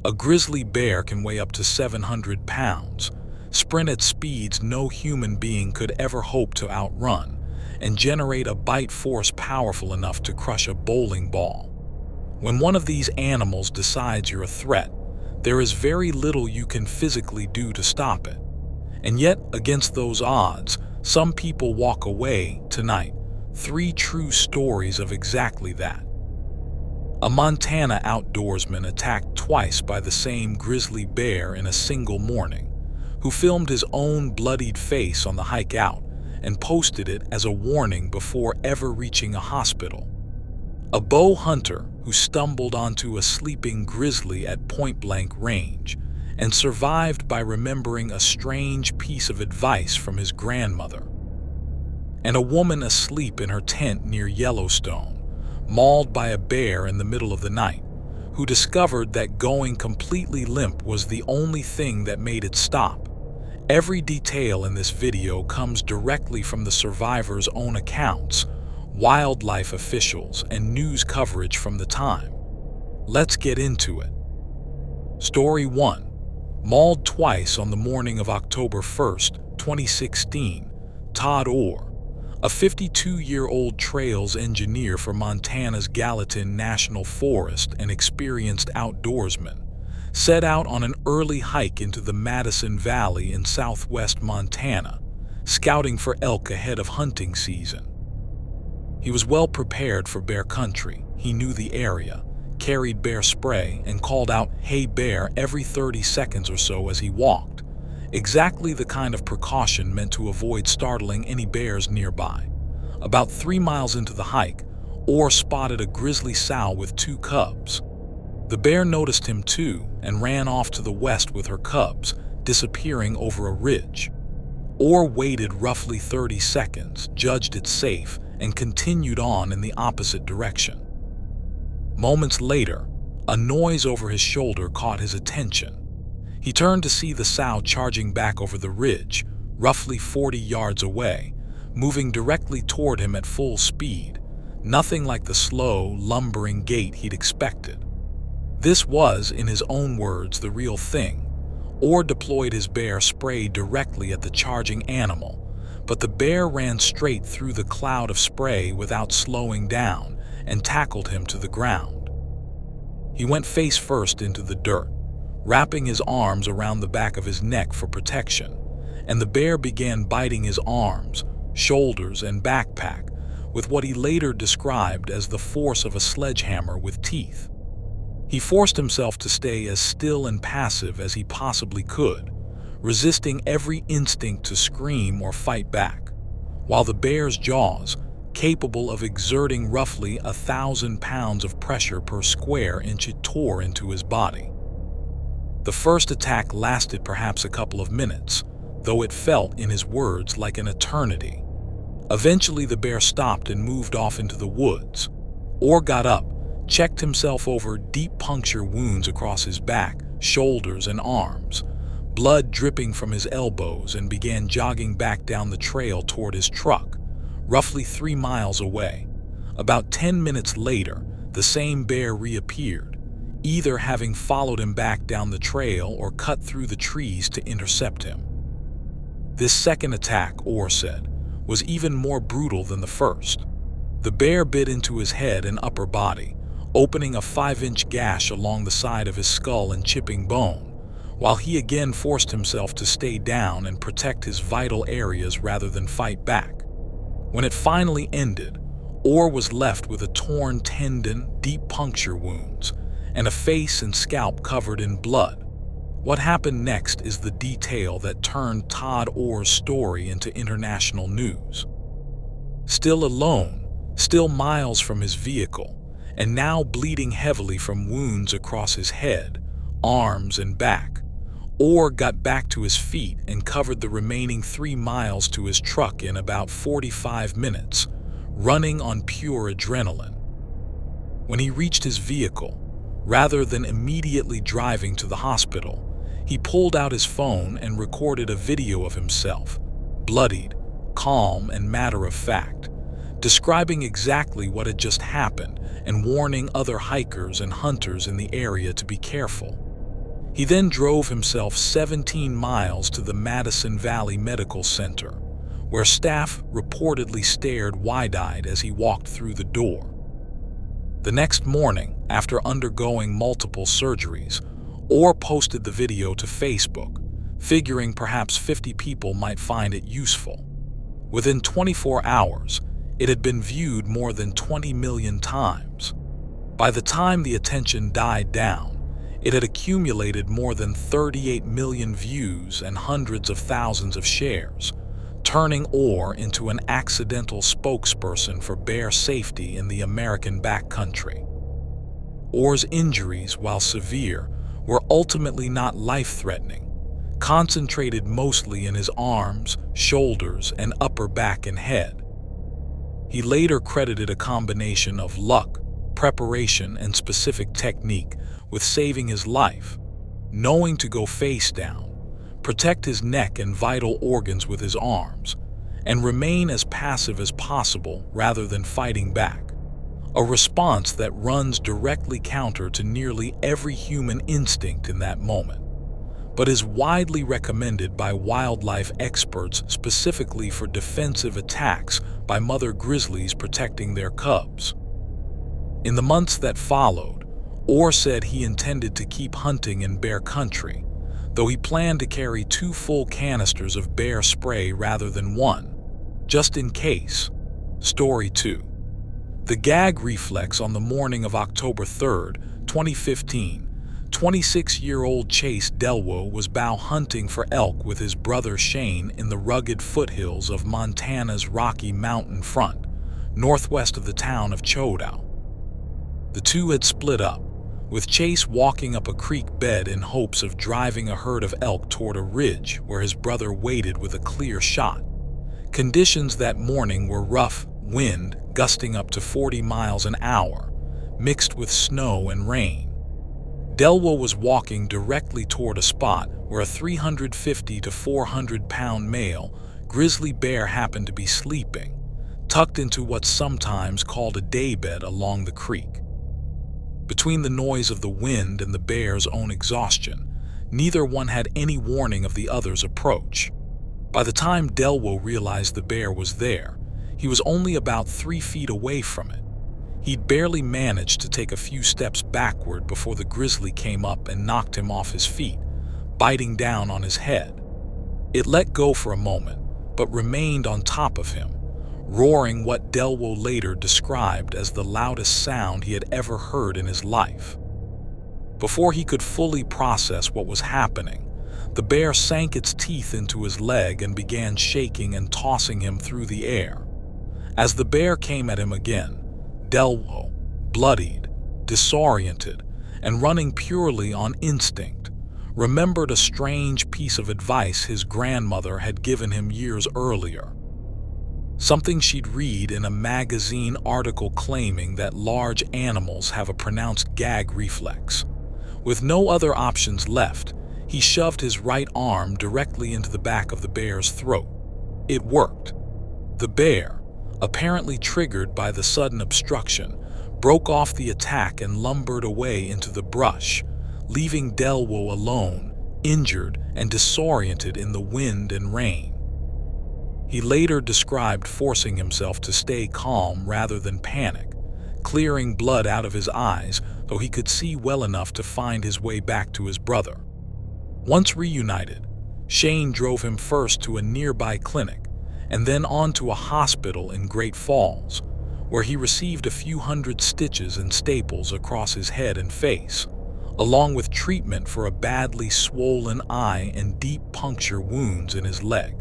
A grizzly bear can weigh up to 700 pounds, sprint at speeds no human being could ever hope to outrun, and generate a bite force powerful enough to crush a bowling ball. When one of these animals decides you're a threat, there is very little you can physically do to stop it. And yet, against those odds, some people walk away tonight. 3 true stories of exactly that. A Montana outdoorsman attacked twice by the same grizzly bear in a single morning, who filmed his own bloodied face on the hike out and posted it as a warning before ever reaching a hospital. A bow hunter who stumbled onto a sleeping grizzly at point-blank range and survived by remembering a strange piece of advice from his grandmother. And a woman asleep in her tent near Yellowstone, mauled by a bear in the middle of the night, who discovered that going completely limp was the only thing that made it stop. Every detail in this video comes directly from the survivors' own accounts, wildlife officials, and news coverage from the time. Let's get into it. Story 1. Mauled twice on the morning of October 1st, 2016, Todd Orr, a 52-year-old trails engineer for Montana's Gallatin National Forest and experienced outdoorsman, set out on an early hike into the Madison Valley in southwest Montana, scouting for elk ahead of hunting season. He was well prepared for bear country. He knew the area, carried bear spray, and called out, "Hey bear," every 30 seconds or so as he walked. Exactly the kind of precaution meant to avoid startling any bears nearby. About 3 miles into the hike, Orr spotted a grizzly sow with 2 cubs. The bear noticed him too and ran off to the west with her cubs, disappearing over a ridge. Orr waited roughly 30 seconds, judged it safe, and continued on in the opposite direction. Moments later, a noise over his shoulder caught his attention. He turned to see the sow charging back over the ridge, roughly 40 yards away, moving directly toward him at full speed, nothing like the slow, lumbering gait he'd expected. This was, in his own words, the real thing. Orr deployed his bear spray directly at the charging animal, but the bear ran straight through the cloud of spray without slowing down and tackled him to the ground. He went face first into the dirt, wrapping his arms around the back of his neck for protection, and the bear began biting his arms, shoulders, and backpack with what he later described as the force of a sledgehammer with teeth. He forced himself to stay as still and passive as he possibly could, resisting every instinct to scream or fight back, while the bear's jaws, capable of exerting roughly 1,000 pounds of pressure per square inch, it tore into his body. The first attack lasted perhaps a couple of minutes, though it felt, in his words, like an eternity. Eventually the bear stopped and moved off into the woods. Orr got up, checked himself over deep puncture wounds across his back, shoulders, and arms, blood dripping from his elbows, and began jogging back down the trail toward his truck, roughly 3 miles away. About 10 minutes later, the same bear reappeared, either having followed him back down the trail or cut through the trees to intercept him. This second attack, Orr said, was even more brutal than the first. The bear bit into his head and upper body, opening a 5-inch gash along the side of his skull and chipping bone, while he again forced himself to stay down and protect his vital areas rather than fight back. When it finally ended, Orr was left with a torn tendon, deep puncture wounds, and a face and scalp covered in blood. What happened next is the detail that turned Todd Orr's story into international news. Still alone, still miles from his vehicle, and now bleeding heavily from wounds across his head, arms, and back, Orr got back to his feet and covered the remaining 3 miles to his truck in about 45 minutes, running on pure adrenaline. When he reached his vehicle, rather than immediately driving to the hospital, he pulled out his phone and recorded a video of himself, bloodied, calm, and matter-of-fact, describing exactly what had just happened and warning other hikers and hunters in the area to be careful. He then drove himself 17 miles to the Madison Valley Medical Center, where staff reportedly stared wide-eyed as he walked through the door. The next morning, after undergoing multiple surgeries, Orr posted the video to Facebook, figuring perhaps 50 people might find it useful. Within 24 hours, it had been viewed more than 20 million times. By the time the attention died down, it had accumulated more than 38 million views and hundreds of thousands of shares, turning Orr into an accidental spokesperson for bear safety in the American backcountry. Orr's injuries, while severe, were ultimately not life-threatening, concentrated mostly in his arms, shoulders, and upper back and head. He later credited a combination of luck, preparation, and specific technique with saving his life, knowing to go face down, protect his neck and vital organs with his arms, and remain as passive as possible rather than fighting back, a response that runs directly counter to nearly every human instinct in that moment, but is widely recommended by wildlife experts specifically for defensive attacks by mother grizzlies protecting their cubs. In the months that followed, Orr said he intended to keep hunting in bear country, though he planned to carry 2 full canisters of bear spray rather than 1, just in case. Story 2. The gag reflex. On the morning of October 3, 2015, 26-year-old Chase Delwo was bow hunting for elk with his brother Shane in the rugged foothills of Montana's Rocky Mountain front, northwest of the town of Chodow. The two had split up, with Chase walking up a creek bed in hopes of driving a herd of elk toward a ridge where his brother waited with a clear shot. Conditions that morning were rough, wind gusting up to 40 miles an hour, mixed with snow and rain. Delwo was walking directly toward a spot where a 350 to 400-pound male grizzly bear happened to be sleeping, tucked into what's sometimes called a daybed along the creek. Between the noise of the wind and the bear's own exhaustion, neither one had any warning of the other's approach. By the time Delwo realized the bear was there, he was only about 3 feet away from it. He'd barely managed to take a few steps backward before the grizzly came up and knocked him off his feet, biting down on his head. It let go for a moment, but remained on top of him, roaring what Delwo later described as the loudest sound he had ever heard in his life. Before he could fully process what was happening, the bear sank its teeth into his leg and began shaking and tossing him through the air. As the bear came at him again, Delwo, bloodied, disoriented, and running purely on instinct, remembered a strange piece of advice his grandmother had given him years earlier. Something she'd read in a magazine article claiming that large animals have a pronounced gag reflex. With no other options left, he shoved his right arm directly into the back of the bear's throat. It worked. The bear, apparently triggered by the sudden obstruction, broke off the attack and lumbered away into the brush, leaving Delwo alone, injured and disoriented in the wind and rain. He later described forcing himself to stay calm rather than panic, clearing blood out of his eyes, though he could see well enough to find his way back to his brother. Once reunited, Shane drove him first to a nearby clinic and then on to a hospital in Great Falls, where he received a few hundred stitches and staples across his head and face, along with treatment for a badly swollen eye and deep puncture wounds in his leg.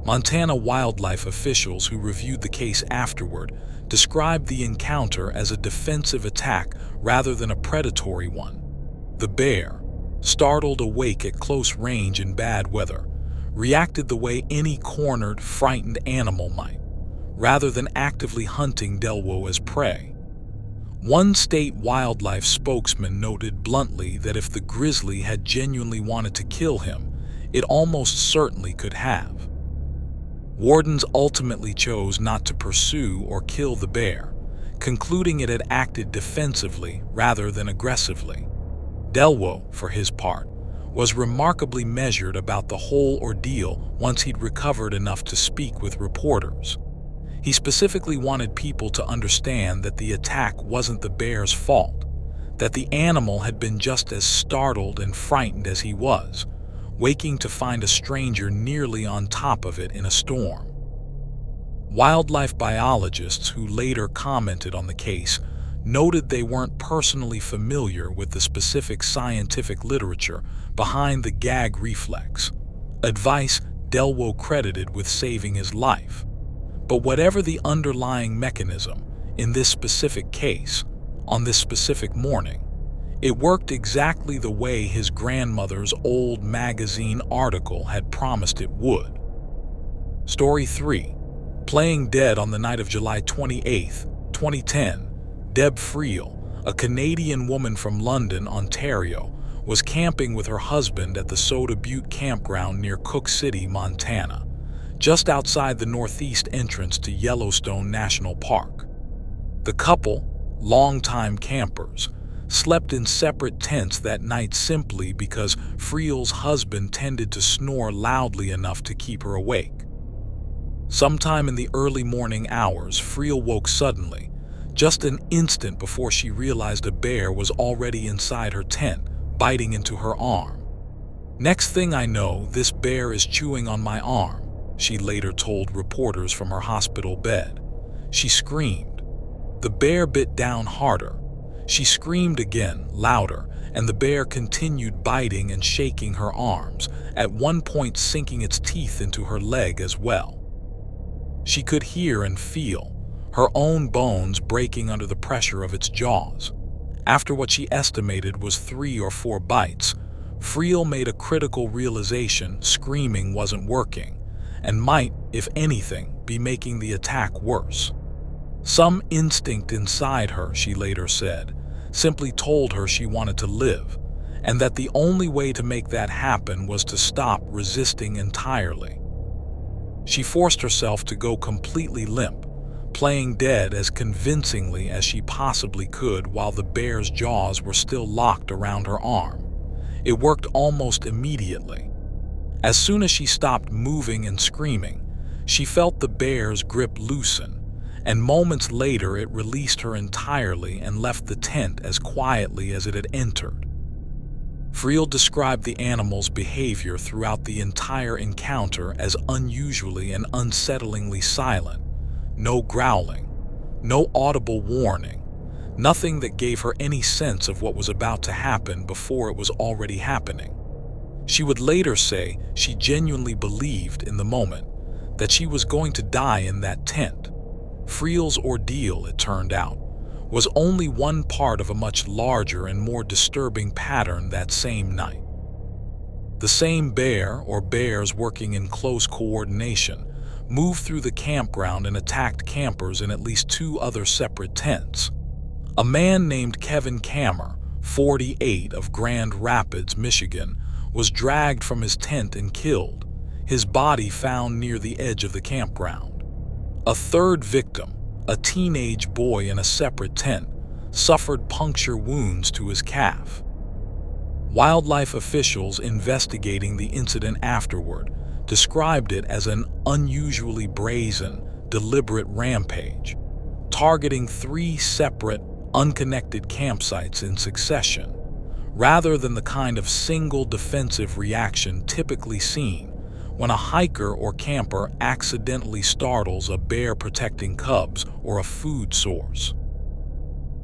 Montana wildlife officials who reviewed the case afterward described the encounter as a defensive attack rather than a predatory one. The bear, startled awake at close range in bad weather, reacted the way any cornered, frightened animal might, rather than actively hunting Delwo as prey. One state wildlife spokesman noted bluntly that if the grizzly had genuinely wanted to kill him, it almost certainly could have. Wardens ultimately chose not to pursue or kill the bear, concluding it had acted defensively rather than aggressively. Delwo, for his part, was remarkably measured about the whole ordeal once he'd recovered enough to speak with reporters. He specifically wanted people to understand that the attack wasn't the bear's fault, that the animal had been just as startled and frightened as he was, waking to find a stranger nearly on top of it in a storm. Wildlife biologists who later commented on the case noted they weren't personally familiar with the specific scientific literature behind the gag reflex, advice Delwo credited with saving his life. But whatever the underlying mechanism, in this specific case, on this specific morning, it worked exactly the way his grandmother's old magazine article had promised it would. Story 3. Playing dead on the night of July 28, 2010, Deb Friel, a Canadian woman from London, Ontario, was camping with her husband at the Soda Butte campground near Cook City, Montana, just outside the northeast entrance to Yellowstone National Park. The couple, longtime campers, slept in separate tents that night simply because Friel's husband tended to snore loudly enough to keep her awake. Sometime in the early morning hours, Friel woke suddenly, just an instant before she realized a bear was already inside her tent, biting into her arm. "Next thing I know, this bear is chewing on my arm," she later told reporters from her hospital bed. She screamed. The bear bit down harder. She screamed again, louder, and the bear continued biting and shaking her arms, at one point sinking its teeth into her leg as well. She could hear and feel her own bones breaking under the pressure of its jaws. After what she estimated was 3 or 4 bites, Friel made a critical realization: screaming wasn't working, and might, if anything, be making the attack worse. Some instinct inside her, she later said, simply told her she wanted to live, and that the only way to make that happen was to stop resisting entirely. She forced herself to go completely limp, playing dead as convincingly as she possibly could while the bear's jaws were still locked around her arm. It worked almost immediately. As soon as she stopped moving and screaming, she felt the bear's grip loosen, and moments later it released her entirely and left the tent as quietly as it had entered. Friel described the animal's behavior throughout the entire encounter as unusually and unsettlingly silent. No growling, no audible warning, nothing that gave her any sense of what was about to happen before it was already happening. She would later say she genuinely believed in the moment that she was going to die in that tent. Friel's ordeal, it turned out, was only one part of a much larger and more disturbing pattern that same night. The same bear, or bears working in close coordination, moved through the campground and attacked campers in at least 2 other separate tents. A man named Kevin Kammer, 48, of Grand Rapids, Michigan, was dragged from his tent and killed, his body found near the edge of the campground. A third victim, a teenage boy in a separate tent, suffered puncture wounds to his calf. Wildlife officials investigating the incident afterward described it as an unusually brazen, deliberate rampage, targeting 3 separate, unconnected campsites in succession, rather than the kind of single defensive reaction typically seen when a hiker or camper accidentally startles a bear protecting cubs or a food source.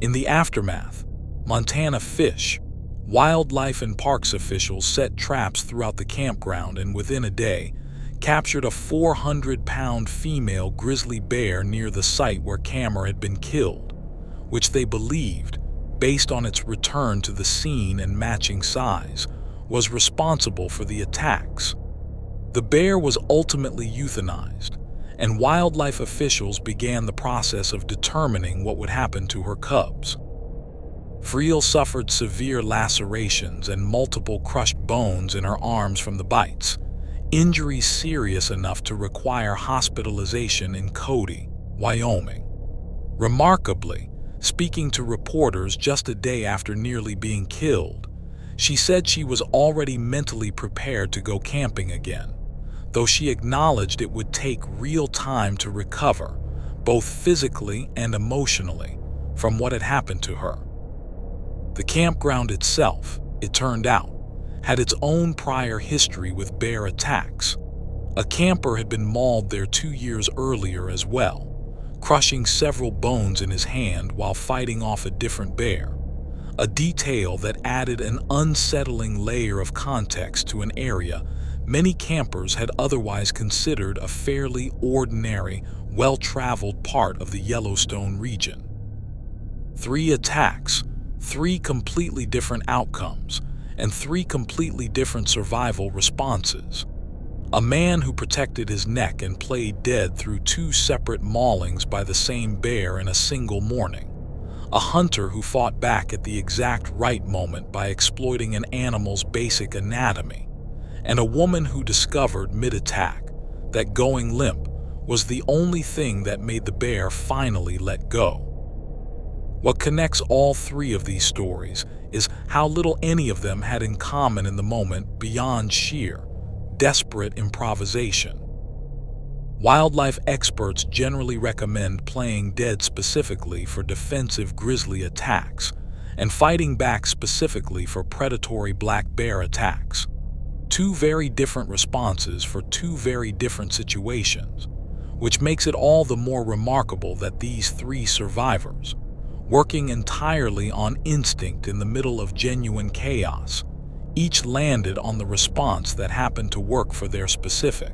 In the aftermath, Montana Fish, wildlife and parks officials set traps throughout the campground and within a day captured a 400-pound female grizzly bear near the site where Kammer had been killed, which they believed, based on its return to the scene and matching size, was responsible for the attacks. The bear was ultimately euthanized, and wildlife officials began the process of determining what would happen to her cubs. Friel suffered severe lacerations and multiple crushed bones in her arms from the bites, injuries serious enough to require hospitalization in Cody, Wyoming. Remarkably, speaking to reporters just a day after nearly being killed, She said she was already mentally prepared to go camping again, though she acknowledged it would take real time to recover, both physically and emotionally, from what had happened to her. The campground itself, it turned out, had its own prior history with bear attacks. A camper had been mauled there 2 years earlier as well, crushing several bones in his hand while fighting off a different bear, a detail that added an unsettling layer of context to an area many campers had otherwise considered a fairly ordinary, well-traveled part of the Yellowstone region. 3 attacks, 3 completely different outcomes, and 3 completely different survival responses. A man who protected his neck and played dead through 2 separate maulings by the same bear in a single morning. A hunter who fought back at the exact right moment by exploiting an animal's basic anatomy. And a woman who discovered mid-attack that going limp was the only thing that made the bear finally let go. What connects all 3 of these stories is how little any of them had in common in the moment beyond sheer, desperate improvisation. Wildlife experts generally recommend playing dead specifically for defensive grizzly attacks and fighting back specifically for predatory black bear attacks. 2 very different responses for 2 very different situations, which makes it all the more remarkable that these 3 survivors, working entirely on instinct in the middle of genuine chaos, each landed on the response that happened to work for their specific,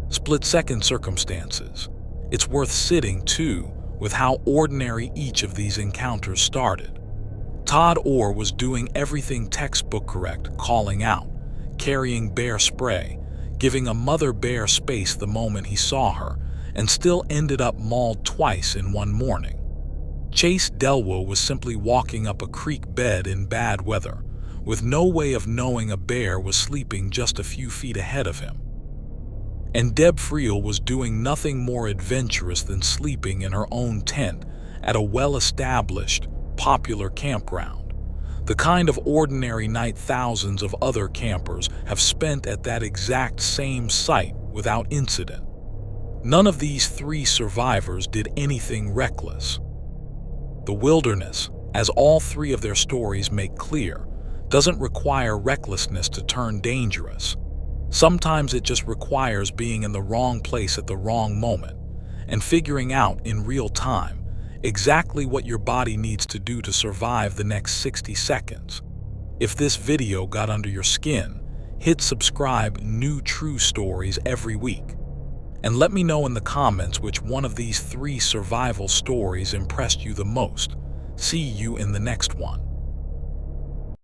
split-second circumstances. It's worth sitting, too, with how ordinary each of these encounters started. Todd Orr was doing everything textbook correct, calling out, carrying bear spray, giving a mother bear space the moment he saw her, and still ended up mauled twice in one morning. Chase Delwo was simply walking up a creek bed in bad weather, with no way of knowing a bear was sleeping just a few feet ahead of him. And Deb Friel was doing nothing more adventurous than sleeping in her own tent at a well-established, popular campground, the kind of ordinary night thousands of other campers have spent at that exact same site without incident. None of these 3 survivors did anything reckless. The wilderness, as all 3 of their stories make clear, doesn't require recklessness to turn dangerous. Sometimes it just requires being in the wrong place at the wrong moment and figuring out in real time exactly what your body needs to do to survive the next 60 seconds. If this video got under your skin, hit subscribe. New true stories every week. And let me know in the comments which one of these 3 survival stories impressed you the most. See you in the next one.